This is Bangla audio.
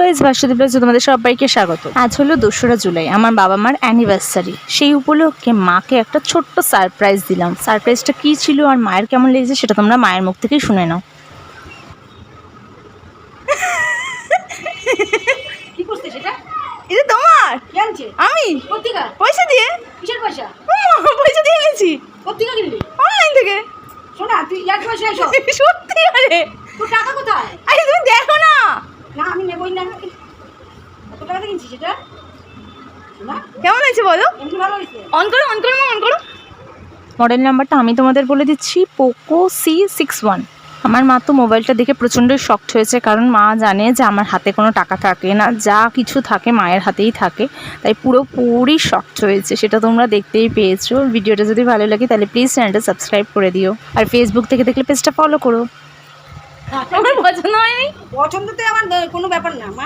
গাইস, বাসুদেব ব্লগে তোমাদের সবাইকে স্বাগত। আজ হলো 2রা জুলাই, আমার বাবা মার অ্যানিভার্সারি। সেই উপলক্ষে মাকে একটা ছোট্ট সারপ্রাইজ দিলাম। সারপ্রাইজটা কী ছিল আর মায়ের কেমন লেগেছে সেটা তোমরা মায়ের মুখ থেকেই শুনে নাও। কি করছিস এটা? এটা তোমার? কে আনছে? আমি পত্রিকা? পয়সা দিয়ে। কিসের পয়সা? পয়সা দিয়ে এনেছি পত্রিকা কিনলি? অনলাইন থেকে। শোনা, তুই এক পয়সা এসো। সত্যি? আরে তোর টাকা কোথায়? আরে তুমি দেখো না। না, আমি নেবই না। কত টাকা দিয়ে কিনছিস এটা? শোনা, কেমন হয়েছে বলো? এমনি ভালো হয়েছে। অন করো, অন করো, অন করো। মডেল নাম্বারটা আমি তোমাদের বলে দিচ্ছি, পোকো C61। আমার মা তো মোবাইলটা দেখে প্রচণ্ডই শকড হয়েছে, কারণ মা জানে যে আমার হাতে কোনো টাকা থাকে না, যা কিছু থাকে মায়ের হাতেই থাকে, তাই পুরোপুরি শকড হয়েছে। সেটা তোমরা দেখতেই পেয়েছো। ভিডিওটা যদি ভালো লাগে তাহলে প্লিজ চ্যানেলটা সাবস্ক্রাইব করে দিও, আর ফেসবুক থেকে দেখলে পেজটা ফলো করো। আমার পছন্দ হয়নি। পছন্দতে আমার কোনো ব্যাপার না মা।